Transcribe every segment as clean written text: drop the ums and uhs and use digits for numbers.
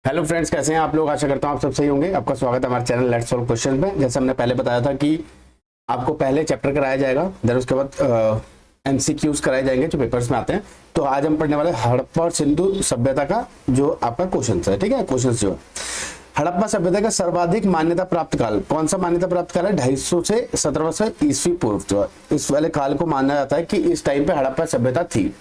Hello friends, कैसे हैं आप लोग। आशा करता हूं आप सब सही होंगे। आपका स्वागत है हमारे चैनल लेट्स सॉल्व क्वेश्चन में। जैसे हमने पहले बताया था कि आपको पहले चैप्टर कराया जाएगा, देन उसके बाद एमसीक्यूज कराए जाएंगे जो पेपर्स में आते हैं। तो आज हम पढ़ने वाले हड़प्पा और सिंधु सभ्यता का जो आपका क्वेश्चन है। ठीक है, क्वेश्चन जो है हड़प्पा सभ्यता का सर्वाधिक मान्यता प्राप्त काल कौन सा मान्यता प्राप्त काल है? 250 से 1700 ईस्वी पूर्व। जो इस वाले काल को माना जाता है कि इस टाइम पे हड़प्पा सभ्यता थी।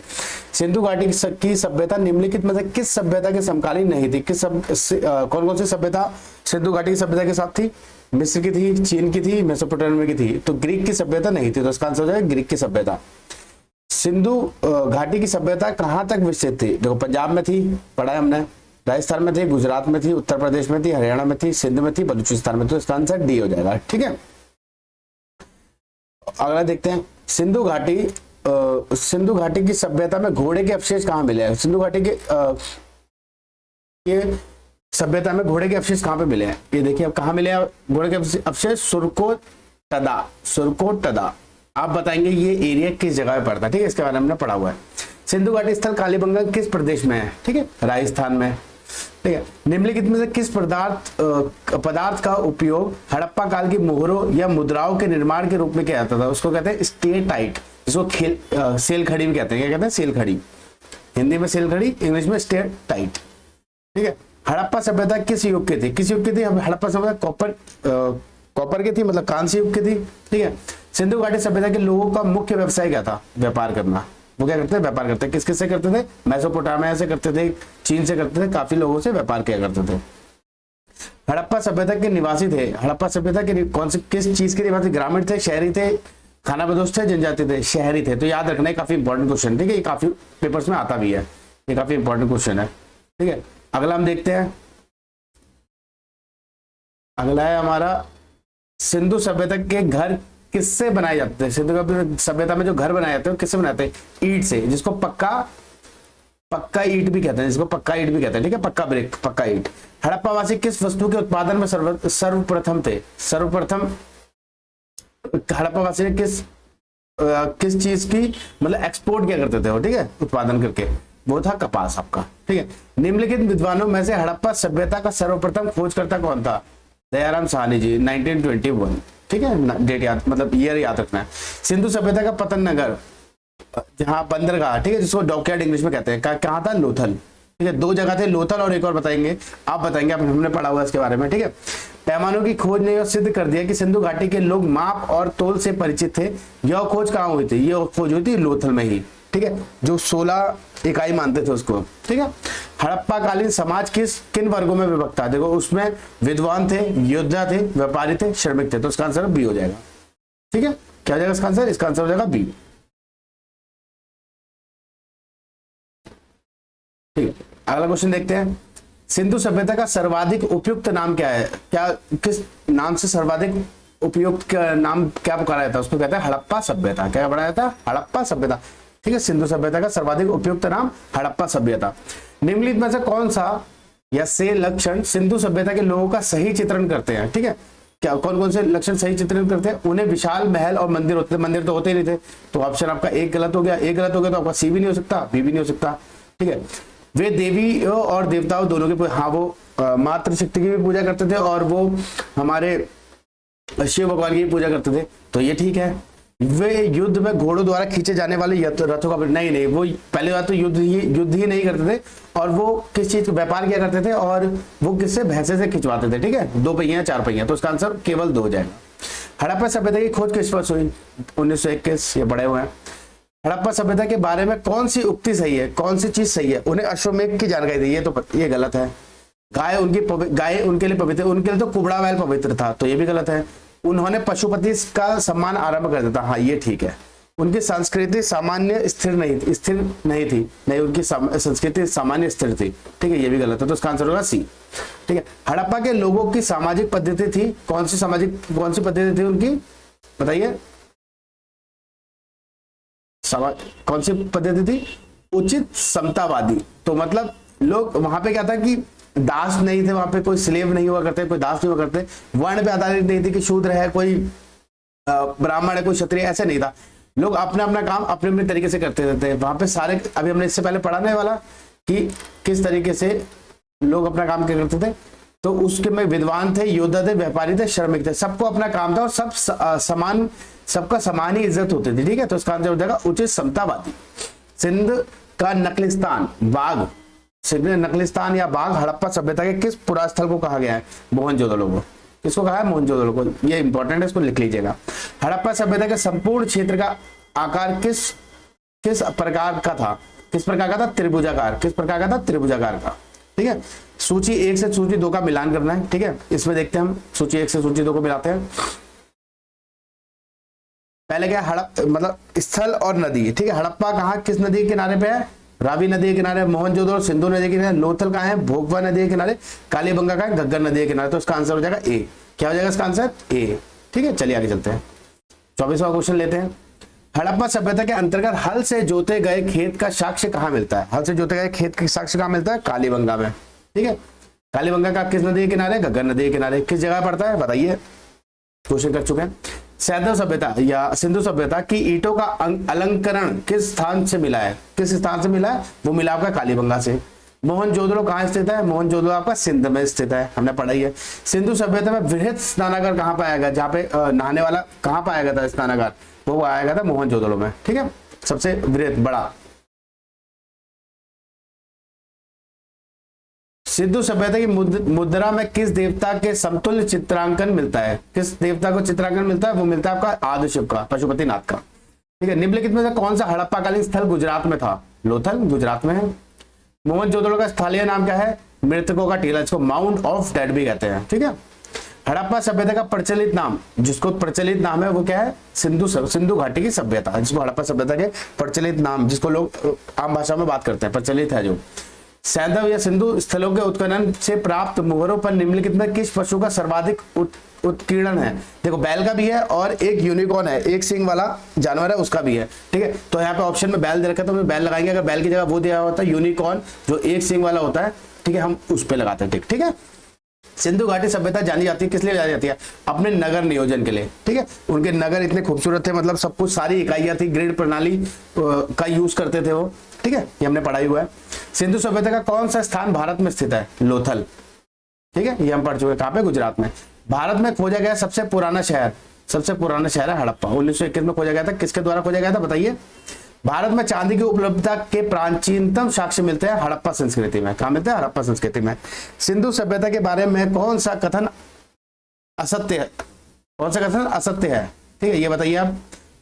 सिंधु घाटी की सभ्यता निम्नलिखित में से किस सभ्यता के समकालीन नहीं थी? कौन कौन सी सभ्यता सिंधु घाटी की सभ्यता के साथ थी? मिस्र की थी, चीन की थी, मेसोपोटामिया की थी। तो ग्रीक की सभ्यता नहीं थी, तो इसका आंसर हो जाएगा ग्रीक की सभ्यता। सिंधु घाटी की सभ्यता कहां तक विस्तृत थी? देखो, पंजाब में थी, पढ़ा है हमने, राजस्थान में थी, गुजरात में थी, उत्तर प्रदेश में थी, हरियाणा में थी, सिंध में थी, बलूचिस्तान में। तो इसका आंसर डी हो जाएगा। ठीक है, अगला देखते हैं। सिंधु घाटी की सभ्यता में घोड़े के अवशेष कहाँ मिले हैं? सिंधु घाटी के सभ्यता में घोड़े के अवशेष कहाँ पे मिले हैं? ये देखिए, अब कहाँ मिले हैं घोड़े के अवशेष? सुरकोटदा। आप बताएंगे ये एरिया किस जगह पे पड़ता है। ठीक है, इसके बारे में हमने पढ़ा हुआ है। सिंधु घाटी स्थल कालीबंगा किस प्रदेश में है? ठीक है, राजस्थान में। ठीक है, निम्नलिखित में से किस पदार्थ का उपयोग हड़प्पा काल की मोहरों या मुद्राओं के निर्माण के रूप में किया जाता था? उसको कहते हैं स्टेटाइट, जिसको सेल खड़ी भी कहते हैं। क्या कहते हैं? सेल खड़ी। हिंदी में सेल खड़ी, इंग्लिश में स्टेटाइट। ठीक है, हड़प्पा सभ्यता किस युग की थी? किस युग की थी? हड़प्पा सभ्यता कॉपर की थी, मतलब कांस्य युग की थी। ठीक है, सिंधु घाटी सभ्यता के लोगों का मुख्य व्यवसाय क्या था? व्यापार करना। वो क्या करते थे? व्यापार करते। किस किस से करते थे? मेसोपोटामिया से करते थे, चीन से करते थे, काफी लोगों से व्यापार किया करते थे। हड़प्पा सभ्यता के निवासी थे। हड़प्पा सभ्यता के किस चीज के निवासी? ग्रामीण थे, शहरी थे, खानाबदोश थे, जनजाति थे? शहरी थे। तो याद रखना है, काफी इंपॉर्टेंट क्वेश्चन। ठीक है, ये काफी पेपर्स में आता भी है, ये काफी इंपॉर्टेंट क्वेश्चन है। ठीक है, अगला हम देखते हैं। अगला है हमारा सिंधु सभ्यता के घर किससे बनाए जाते हैं? सिंधु सभ्यता में जो घर बनाए जाते हैं किससे बनाते हैं? ईंट से, जिसको पक्का ईंट भी कहते हैं, जिसको पक्का ईंट भी कहते हैं। ठीक है, पक्का ब्रिक, पक्का ईंट। हड़प्पावासी किस वस्तु के उत्पादन में सर्वप्रथम थे? हड़प्पावासी ने किस चीज की मतलब एक्सपोर्ट क्या करते थे वो? ठीक है, उत्पादन करके, वो था कपास आपका। ठीक है, निम्नलिखित विद्वानों में से हड़प्पा सभ्यता का सर्वप्रथम खोजकर्ता कौन था? दयाराम साहनी जी, 1921। ठीक है, डेट याद, मतलब ईयर याद रखना है। सिंधु सभ्यता का पतन नगर, जहां बंदरगाह, ठीक है, जिसको डॉकयार्ड इंग्लिश में कहते हैं, कहाँ था? लोथल। ठीक है, दो जगह थे, लोथल और एक और बताएंगे, आप बताएंगे, हमने पढ़ा हुआ इसके बारे में। ठीक है, पैमानों की खोज ने यह सिद्ध कर दिया कि सिंधु घाटी के लोग माप और तोल से परिचित थे। यह खोज कहाँ हुई थी? यह खोज हुई थी लोथल में ही। ठीक है, जो 16 इकाई मानते थे उसको। ठीक है, हड़प्पा कालीन समाज किन वर्गों में विभक्त था? देखो, उसमें विद्वान थे, योद्धा थे, व्यापारी थे, श्रमिक थे। तो इसका आंसर बी हो जाएगा। ठीक है, क्या हो जाएगा इसका आंसर? इसका आंसर हो जाएगा बी। ठीक है, अगला क्वेश्चन देखते हैं। सिंधु सभ्यता का सर्वाधिक उपयुक्त नाम क्या है? किस नाम से सर्वाधिक उपयुक्त नाम क्या पुकारा जाता है? उसको कहते हैं हड़प्पा सभ्यता। क्या पढ़ाया था? हड़प्पा सभ्यता। ठीक है, सिंधु सभ्यता का सर्वाधिक उपयुक्त नाम हड़प्पा सभ्यता। निम्नलिखित में से कौन सा या से लक्षण सिंधु सभ्यता के लोगों का सही चित्रण करते हैं? ठीक है, क्या कौन कौन से लक्षण सही चित्रण करते हैं? उन्हें विशाल महल और मंदिर होते थे। मंदिर तो होते ही नहीं थे, तो ऑप्शन आपका एक गलत हो गया। एक गलत हो गया तो आपका सी भी नहीं हो सकता, बी भी नहीं हो सकता। ठीक है, वे देवी और देवताओं दोनों के, हाँ, वो मातृ शक्ति की भी पूजा करते थे और वो हमारे शिव भगवान की भी पूजा करते थे, तो ये ठीक है। वे युद्ध में घोड़ों द्वारा खींचे जाने वाले रथों का नहीं, वो पहले बात तो युद्ध ही नहीं करते थे, और वो किस चीज का व्यापार किया करते थे, और वो किससे? भैंसे से खिंचवाते थे। ठीक है, 2 पहिया 4 पहिया। तो इसका आंसर केवल 2 हो जाएगा। हड़प्पा सभ्यता की खोज किस वर्ष हुई? 1921। ये पढ़े हुए हैं। हड़प्पा सभ्यता के बारे में कौन सी उक्ति सही है? कौन सी चीज सही है? उन्हें अश्वमेध की जानकारी दी, ये गलत है। गाय उनके लिए पवित्र, उनके लिए तो कुबड़ा बैल पवित्र था, तो ये भी गलत है। उन्होंने पशुपति का सम्मान आरंभ कर दिया था, हाँ, ये ठीक है। उनकी संस्कृति सामान्य स्थिर नहीं थी, नहीं, उनकी संस्कृति सामान्य स्थिर थी। ठीक है, ये भी गलत है, तो इसका आंसर होगा सी। ठीक है, हड़प्पा के लोगों की सामाजिक पद्धति थी, कौन सी पद्धति थी उनकी? बताइए, कौन सी पद्धति थी? उचित समतावादी। तो मतलब लोग वहां पे क्या था कि दास नहीं थे, वहां पे कोई स्लेव नहीं हुआ करते, कोई दास नहीं हुआ करते, वर्ण पे आधारित नहीं थी कि शूद्र है, कोई ब्राह्मण है, कोई क्षत्रिय, ऐसे नहीं था। लोग अपना अपना काम अपने अपने तरीके से करते रहते हैं वहां पे सारे। अभी हमने इससे पहले पढ़ा नहीं वाला कि किस तरीके से लोग अपना काम क्या करते थे, तो उसके में विद्वान थे, योद्धा थे, व्यापारी थे, श्रमिक थे, सबको अपना काम था और सब समान, सबका समान ही इज्जत होती थी। ठीक है, तो इसका आंसर हो जाएगा उचित समतावादी। सिंध का नकलिस्तान बाग, सिंध नकलिस्तान या बाग हड़प्पा सभ्यता के किस पुरा स्थल को कहा गया है? मोहनजोदड़ो को। किसको कहा है? मोहनजोदड़ो को। ये इंपॉर्टेंट है, इसको लिख लीजिएगा। हड़प्पा सभ्यता के संपूर्ण क्षेत्र का आकार किस प्रकार का था? किस प्रकार का था? त्रिभुजाकार। किस प्रकार का था? त्रिभुजाकार का। ठीक है, सूची 1 से सूची 2 का मिलान करना है। ठीक है, इसमें देखते हैं हम सूची 1 से सूची 2 को मिलाते हैं। पहले क्या? मतलब स्थल और नदी। ठीक है, हड़प्पा कहाँ, किस नदी के किनारे पे है? रावी नदी के किनारे। मोहनजोदड़ो सिंधु नदी के किनारे। लोथल कहाँ है? भोगवा नदी के किनारे। कालीबंगा कहाँ है? घग्गर नदी के किनारे। तो इसका आंसर हो जाएगा ए। क्या हो जाएगा इसका आंसर? ए। ठीक है, चलिए आगे चलते हैं। 24वां क्वेश्चन लेते हैं। हड़प्पा सभ्यता के अंतर्गत हल से जोते गए खेत का साक्ष्य कहाँ मिलता है? हल से जोते गए खेत का साक्ष्य कहाँ मिलता है? कालीबंगा में। ठीक है, कालीबंगा का किस नदी के किनारे? घग्गर नदी के किनारे। किस जगह पड़ता है बताइए? क्वेश्चन कर चुके हैं। सैंधव सभ्यता या सिंधु सभ्यता की ईंटों का अलंकरण किस स्थान से मिला है? किस स्थान से मिला है? वो मिला आपका कालीबंगा से। मोहनजोदड़ो कहाँ स्थित है? मोहनजोदड़ो आपका सिंध में स्थित है, हमने पढ़ाई है। सिंधु सभ्यता में वृहद स्नानागार कहाँ पाया गया? जहाँ पे नहाने वाला कहाँ पाया गया था स्नानागार? वो आया गया था मोहनजोदड़ो में। ठीक है, सबसे वृहद बड़ा। सिंधु सभ्यता की मुद्रा में किस देवता के समतुल्य चित्रांकन मिलता है? किस देवता को चित्रांकन मिलता है? वो मिलता है आपका आदिशिव का, पशुपतिनाथ का। ठीक है, निम्नलिखित में से कौन सा हड़प्पाकालीन स्थल गुजरात में था? लोथल गुजरात में है। मोहनजोदड़ो का स्थलीय नाम क्या है? मृतकों का टीला, जिसको माउंट ऑफ डेड भी कहते हैं। ठीक है, हड़प्पा सभ्यता का प्रचलित नाम, जिसको प्रचलित नाम है वो क्या है? सिंधु घाटी की सभ्यता, जिसको हड़प्पा सभ्यता के प्रचलित नाम, जिसको लोग आम भाषा में बात करते हैं, प्रचलित है जो। सैंधव या सिंधु स्थलों के उत्खनन से प्राप्त मुहरों पर निम्नलिखित में किस पशु का सर्वाधिक उत्कीर्णन है? देखो, बैल का भी है और एक यूनिकॉर्न है, एक सिंग वाला जानवर है, उसका भी है। ठीक है, तो यहाँ पे ऑप्शन में बैल दे रखा है, तो हम बैल लगाएंगे। अगर बैल की जगह वो दिया होता है यूनिकॉर्न, जो एक सिंग वाला होता है, ठीक है, हम उस पे लगाते हैं। ठीक है, सिंधु घाटी सभ्यता जानी जाती है, किस लिए जानी जाती है? अपने नगर नियोजन के लिए। ठीक है, उनके नगर इतने खूबसूरत थे, मतलब सब कुछ, सारी इकाइयां थी, ग्रिड प्रणाली का यूज करते थे वो। ठीक है, ये हमने पढ़ाई हुआ है। सिंधु सभ्यता का कौन सा स्थान भारत में स्थित है? लोथल। ठीक है, ये हम पढ़ चुके हैं। कहाँ पे? गुजरात में। भारत में खोजा गया सबसे पुराना शहर, सबसे पुराना शहर है हड़प्पा। 1921 में खोजा गया था। किसके द्वारा खोजा गया था बताइए? भारत में चांदी की उपलब्धता के प्राचीनतम साक्ष्य मिलते हैं हड़प्पा संस्कृति में। कहाँ मिलते हैं? हड़प्पा संस्कृति में। सिंधु सभ्यता के बारे में कौन सा कथन असत्य है? कौन सा कथन असत्य है? ठीक है, ये बताइए आप।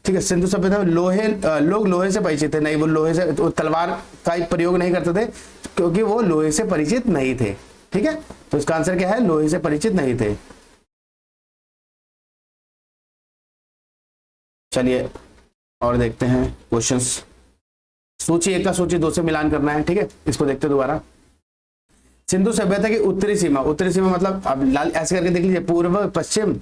ठीक है, सिंधु सभ्यता में लोग लोहे से परिचित थे। नहीं, वो लोहे से, वो तलवार का प्रयोग नहीं करते थे, क्योंकि वो लोहे से परिचित नहीं थे। ठीक है, तो इसका आंसर क्या है? लोहे से परिचित नहीं थे। चलिए और देखते हैं क्वेश्चंस। सूची 1 का सूची 2 से मिलान करना है। ठीक है, इसको देखते दोबारा। सिंधु सभ्यता की उत्तरी सीमा, उत्तरी सीमा मतलब अब लाल ऐसे करके देख लीजिए, पूर्व, पश्चिम,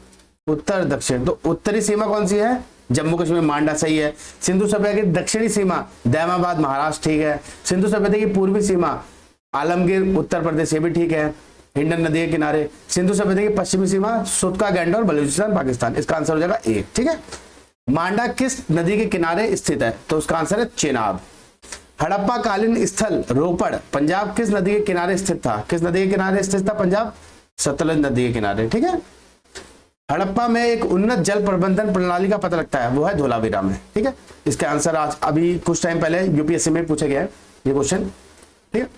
उत्तर, दक्षिण। तो उत्तरी सीमा कौन सी है? जम्मू कश्मीर, मांडा, सही है। सिंधु सभ्यता की दक्षिणी सीमा दैमाबाद, महाराष्ट्र, ठीक है। सिंधु सभ्यता की पूर्वी सीमा आलमगीर, उत्तर प्रदेश, ये भी ठीक है, हिंडन नदी के किनारे। सिंधु सभ्यता की पश्चिमी सीमा सुतका गैंड और बलूचिस्तान, पाकिस्तान। इसका आंसर हो जाएगा ए। ठीक है, मांडा किस नदी के किनारे स्थित है? तो उसका आंसर है चेनाब। हड़प्पा कालीन स्थल रोपड़, पंजाब, किस नदी के किनारे स्थित था? किस नदी के किनारे स्थित था पंजाब? सतलज नदी के किनारे। ठीक है, हड़प्पा में एक उन्नत जल प्रबंधन प्रणाली का पता लगता है, वो है धोलावीरा में। ठीक है, इसके आंसर आज अभी कुछ टाइम पहले यूपीएससी में पूछा गया है ये क्वेश्चन। ठीक है,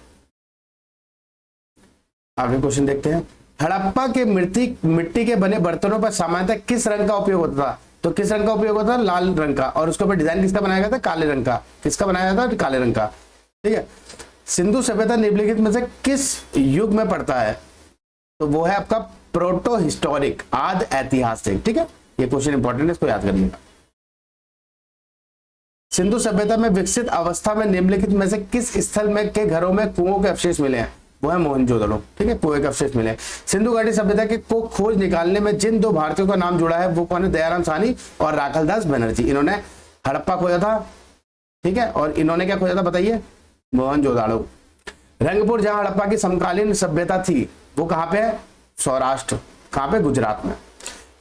आगे क्वेश्चन देखते हैं। हड़प्पा के मिट्टी के बने बर्तनों पर सामान्यतः किस रंग का उपयोग होता था? तो किस रंग का उपयोग होता है? लाल रंग का। और उसके ऊपर डिजाइन किसका बनाया गया था? काले रंग का। किसका बनाया गया था? काले रंग का। ठीक है, सिंधु सभ्यता निम्नलिखित में से किस युग में पड़ता है? तो वो है आपका प्रोटो हिस्टोरिक, आद ऐतिहासिक। ठीक है, ये क्वेश्चन इंपॉर्टेंट है, इसको याद करिएगा। सिंधु सभ्यता में विकसित अवस्था में निम्नलिखित में से किस स्थल में के घरों में कुओं के अवशेष मिले हैं? वो है मोहनजोदड़ो। ठीक है, कुएं के अवशेष मिले। सिंधु घाटी सभ्यता के को खोज निकालने में जिन 2 भारतीयों का नाम जुड़ा है वो कौन है? दयाराम साहनी और राखलदास बनर्जी। इन्होंने हड़प्पा खोजा था। ठीक है, और इन्होंने क्या खोजा था बताइए? मोहनजोदड़ो। रंगपुर, जहां हड़प्पा की समकालीन सभ्यता थी, वो कहां पे है? सौराष्ट्र। कहां पे? गुजरात में।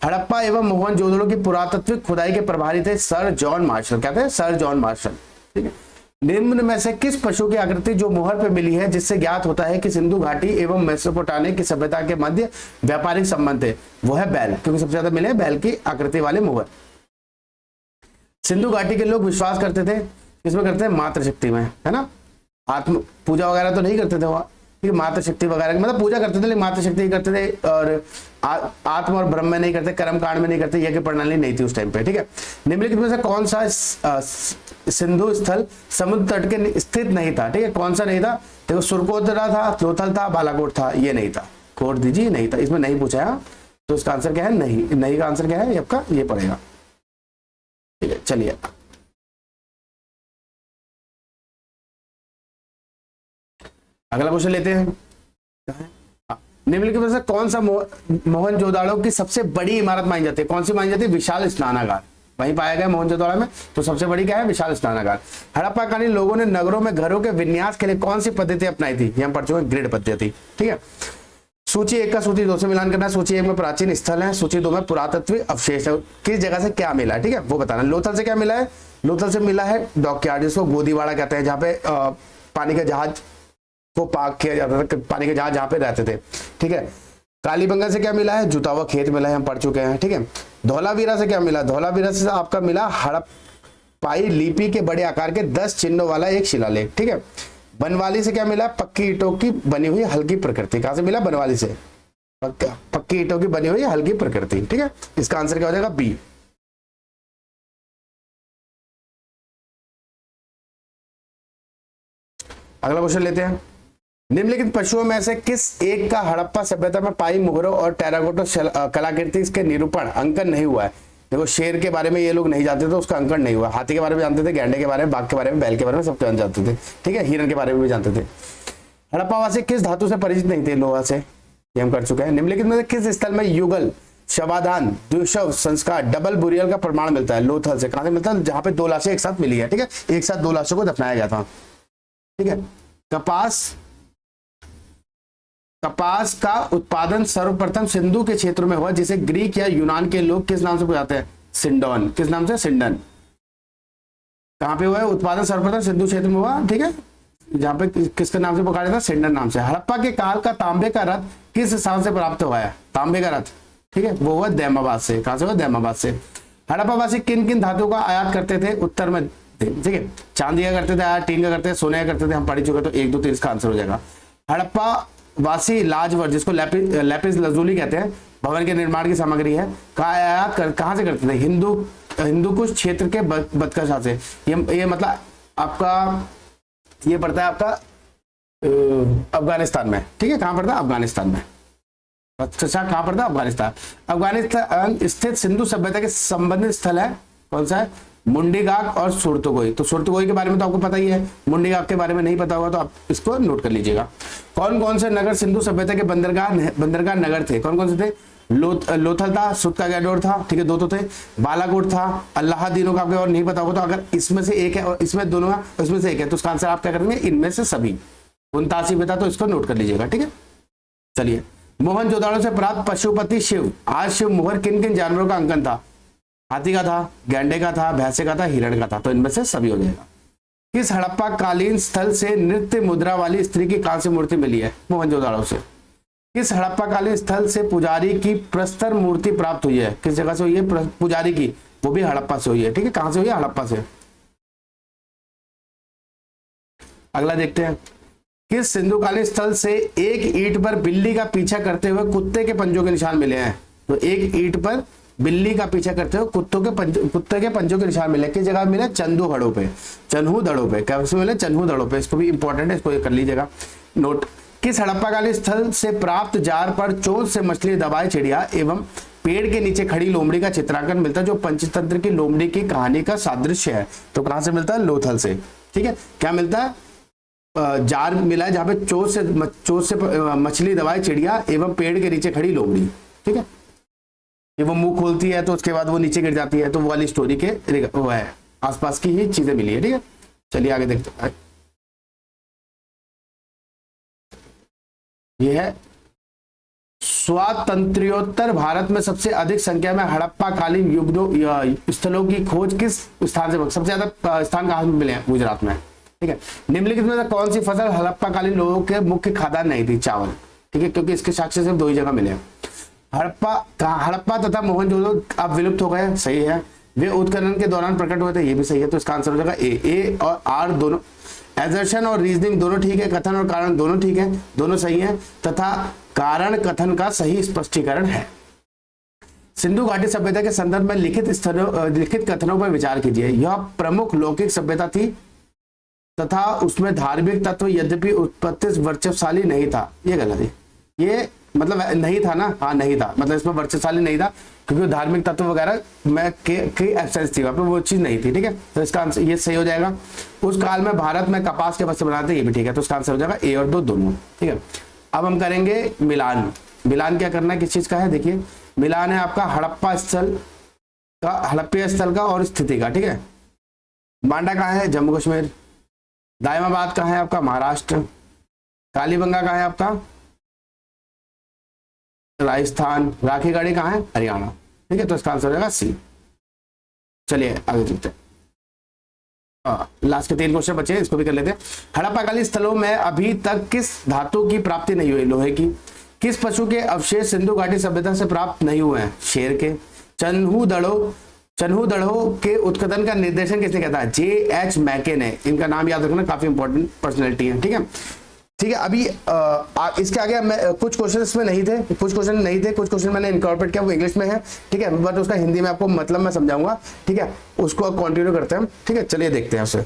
हड़प्पा एवं मोहनजोदड़ो की पुरातत्विक खुदाई के प्रभारी थे सर जॉन मार्शल। क्या थे? Sir John Marshall. ठीक है, निम्न में से किस पशु की आकृति जो मोहर पे मिली है जिससे ज्ञात होता है कि सिंधु घाटी एवं मेसोपोटामिया की सभ्यता के मध्य व्यापारिक संबंध है? वो है बैल, क्योंकि सबसे ज्यादा मिले बैल की आकृति वाले मोहर। सिंधु घाटी के लोग विश्वास करते थे, किसमें करते हैं? मातृशक्ति में, है ना। आत्म पूजा वगैरह तो नहीं करते थे वहां, मातृशक्ति वगैरह मतलब पूजा करते थे लेकिन मातृशक्ति ही करते थे, और आत्म और ब्रह्म में नहीं करते, कर्म कांड में नहीं करते, यज्ञ प्रणाली नहीं थी उस टाइम पे, ठीक है। निम्नलिखित में से कौन सा सिंधु स्थल समुद्र तट के स्थित नहीं था? ठीक है, कौन सा नहीं था? देखो सुरकोतरा था, लोथल था, बालाकोट था, ये नहीं था। कोट दीजिए, नहीं था, इसमें नहीं पूछा है, तो इसका आंसर क्या है? नहीं। नहीं का आंसर क्या है आपका? ये पड़ेगा, ठीक है। चलिए अगला क्वेश्चन लेते हैं। निम्नलिखित में से कौन सा मोहनजोदाड़ो की सबसे बड़ी इमारत मानी जाती है? कौन सी मानी जाती है? विशाल स्नानागार, वहीं पाया गया मोहनजोदाड़ो में, तो सबसे बड़ी क्या है? विशाल स्नानागार। हड़प्पा कालीन लोगों ने नगरों में घरों के विन्यास के लिए कौन सी पद्धति अपनाई थी? ये हम पढ़ चुके हैं, ग्रिड पद्धति, ठीक है। सूची 1 का सूची 2 से मिलान करना है। सूची 1 में प्राचीन स्थल है, सूची 2 में पुरातत्व अवशेष है। किस जगह से क्या मिला है, ठीक है, वो बताना। लोथल से क्या मिला है? लोथल से मिला है डॉकयार्ड, जिसको गोदीवाड़ा कहते हैं, जहाँ पे पानी का जहाज को पार्क किया जाता था, पानी के जहाज जहाँ पे रहते थे, ठीक है। कालीबंगा से क्या मिला है? जुता हुआ खेत मिला है, हम पढ़ चुके हैं, ठीक है। धौलावीरा से क्या मिला? धौलावीरा से आपका मिला हड़प्पाई लिपि के बड़े आकार के 10 चिन्हों वाला एक शिलालेख, ठीक है। बनवाली से क्या मिला? पक्की ईंटों की बनी हुई हल्की प्रकृति। कहां से मिला? बनवाली से, पक्की ईंटों की बनी हुई हल्की प्रकृति, ठीक है। इसका आंसर क्या हो जाएगा? बी। अगला क्वेश्चन लेते हैं। निम्नलिखित पशुओं में से किस एक का हड़प्पा सभ्यता में पाई मुहरों और टेराकोटा कलाकृति इसके निरूपण अंकन नहीं हुआ है? देखो शेर के बारे में ये लोग नहीं जानते थे, उसका अंकन नहीं हुआ। हाथी के बारे में जानते थे, गैंडे के बारे में, बाघ के बारे में, बैल के बारे में, सबके जानते थे, ठीक है। हिरण के बारे में भी जानते थे। हड़प्पावासी किस धातु से परिचित नहीं थे? लोहा से, ये हम कर चुके हैं। निम्नलिखित में से किस स्थल में युगल, शवाधान, द्विशव संस्कार, डबल बुरियल का प्रमाण मिलता है? लोथल से। कहां से मिलता है? जहां पे 2 लाशें एक साथ मिली है, ठीक है, एक साथ 2 लाशों को दफनाया गया था, ठीक है। कपास का उत्पादन सर्वप्रथम सिंधु के क्षेत्र में हुआ, जिसे ग्रीक या यूनान के लोग किस नाम से बुलाते हैं? सिंडोन। किस नाम से? सिंडन। कहां पे हुआ है उत्पादन? सर्वप्रथम सिंधु क्षेत्र में हुआ, ठीक है, जहां पे किसके नाम से पुकारा जाता है? सिंडन नाम से। हड़प्पा के काल का तांबे का रथ किस स्थान से प्राप्त हुआ है? तांबे का रथ, ठीक है, वो हुआ दैमाबाद से। कहां से हुआ? दैमाबाद से। हड़प्पावासी किन किन धातुओं का आयात करते थे? उत्तर में, ठीक है, चांदी का करते थे आयात, टीन का करते थे, सोने का करते थे, हम पढ़ चुके, तो 1 2 3 इसका आंसर हो जाएगा। हड़प्पा वासी लाजवर, जिसको लैपिस लजुली कहते हैं, भवन के निर्माण की सामग्री है, का आयात कहां से करते थे? हिंदुकुश क्षेत्र के बदकशा से। ये मतलब आपका ये पड़ता है आपका अफगानिस्तान में, ठीक है। कहां पड़ता है? अफगानिस्तान में। बदकशा कहां पड़ता है? अफगानिस्तान। अफगानिस्तान स्थित सिंधु सभ्यता के संबंधित स्थल है, कौन सा है? मुंडीगाक और सुरतगोई। तो सुरतगोई के बारे में तो आपको पता ही है, मुंडीगाक के बारे में नहीं पता होगा तो आप इसको नोट कर लीजिएगा। कौन कौन से नगर सिंधु सभ्यता के बंदरगाह नगर थे? कौन कौन से थे? लोथल था, सुत्कागैडोर था, ठीक है, 2 तो थे। बालाकोट था, अल्लाहादीनों का आपको और नहीं पता होगा, तो अगर इसमें से एक है और इसमें दोनों है, इसमें से एक है, तो उसका आंसर आप क्या करेंगे? इनमें से सभी। 79 में था, तो इसको नोट कर लीजिएगा, ठीक है। चलिए, मोहनजोदाड़ो से प्राप्त पशुपति शिव, आज शिव मोहर किन किन जानवरों का अंकन था? हाथी का था, गैंडे का था, भैंसे का था, हिरण का था, तो इनमें से सभी हो जाएगा। किस हड़प्पा कालीन स्थल से नृत्य मुद्रा वाली स्त्री की कांस्य मूर्ति मिली है? मोहनजोदाड़ो से। किस हड़प्पा कालीन स्थल से पुजारी की प्रस्तर मूर्ति प्राप्त हुई है? किस जगह से हुई है पुजारी की? वो भी हड़प्पा से हुई है, ठीक है। कहां से हुई है? हड़प्पा से। अगला देखते हैं। किस सिंधुकालीन स्थल से एक ईंट पर बिल्ली का पीछा करते हुए कुत्ते के पंजों के निशान मिले हैं? तो एक ईंट पर बिल्ली का पीछा करते हुए कुत्ते के पंजों के निशान मिले, किस जगह मिले? चंदू हड़ों पे, चन्हू दड़ों पे। कैसे मिले? चन्हू दड़ों पे। इसको भी इंपॉर्टेंट है, इसको कर लीजिएगा नोट। किस हड़प्पाकालीन स्थल से प्राप्त जार पर चोंच से मछली दबाए चिड़िया एवं पेड़ के नीचे खड़ी लोमड़ी का चित्रांकन मिलता है, जो पंचतंत्र की लोमड़ी की कहानी का सादृश्य है? तो कहां से मिलता है? लोथल से, ठीक है। क्या मिलता है? जार मिला है जहां पे चोंच से मछली दबाए चिड़िया एवं पेड़ के नीचे खड़ी लोमड़ी, ठीक है। ये वो मुंह खोलती है तो उसके बाद वो नीचे गिर जाती है, तो वो वाली स्टोरी के वो है, आसपास की ही चीजें मिली है, ठीक है। चलिए आगे देखते हैं। ये है स्वातंत्र्योत्तर भारत में सबसे अधिक संख्या में हड़प्पा कालीन युग स्थलों की खोज किस स्थान से? सबसे ज्यादा स्थान कहां में मिले हैं? गुजरात में, ठीक है। निम्नलिखित में से कौन सी फसल हड़प्पा कालीन लोगों के मुख्य खाद्यान्न नहीं थी? चावल, ठीक है, क्योंकि इसके साक्ष्य सिर्फ 2 ही जगह मिले हैं। हड़प्पा तथा मोहनजोदड़ो अब विलुप्त हो गए, सही है। वे उत्खनन के दौरान प्रकट हुए थे, ये भी सही है। तो इसका आंसर हो जाएगा ए और आर दोनों। एजर्शन और रीजनिंग दोनों ठीक है, कथन और कारण दोनों ठीक है, दोनों सही है, तथा कारण कथन का सही स्पष्टीकरण है। सिंधु घाटी सभ्यता के संदर्भ में लिखित कथनों पर विचार कीजिए। यह प्रमुख लौकिक सभ्यता थी तथा उसमें धार्मिक तत्व यद्यपि उत्पत्ति वर्चस्वशाली नहीं था। ये गलत है, ये मतलब नहीं था ना, हाँ नहीं था, मतलब इसमें वर्चस्वशाली नहीं था क्योंकि धार्मिक तत्व वगैरह में की एब्सेंस थी, वहां पे वो चीज नहीं थी, ठीक है। तो इसका आंसर ये सही हो जाएगा। उस काल में भारत में कपास के वस्त्र बनाते, ये भी ठीक है। तो इसका आंसर हो जाएगा ए और 2 दोनों, ठीक है। अब हम करेंगे मिलान। मिलान क्या करना है, किस चीज का है? देखिए, मिलान है आपका हड़प्पा स्थल का और स्थिति का, ठीक है। मांडा कहाँ है? जम्मू कश्मीर। दायमाबाद कहाँ है आपका? महाराष्ट्र। कालीबंगा कहाँ है आपका? राजस्थान। राखीगढ़ी कहाँ है? हरियाणा, ठीक है। तो इसका आंसर हो जाएगा सी। चलिए आगे चलते हैं। लास्ट के 3 क्वेश्चन बचे, इसको भी कर लेते हैं। हड़प्पाकालीन स्थलों में अभी तक किस धातु की प्राप्ति नहीं हुई? लोहे की। किस पशु के अवशेष सिंधु घाटी सभ्यता से प्राप्त नहीं हुए हैं? शेर के। चन्हू दड़ों के उत्खनन का निर्देशन किसने किया था? J.H. मैके ने। इनका नाम याद रखना, काफी इंपॉर्टेंट पर्सनैलिटी है, ठीक है। ठीक है, अभी इसके आगे कुछ क्वेश्चन इसमें नहीं थे, कुछ क्वेश्चन मैंने इनकॉर्पोरेट किया, वो इंग्लिश में है, ठीक है, बट उसका हिंदी में आपको मतलब मैं समझाऊंगा, ठीक है। उसको कंटिन्यू करते हैं, ठीक है। चलिए देखते हैं उसे।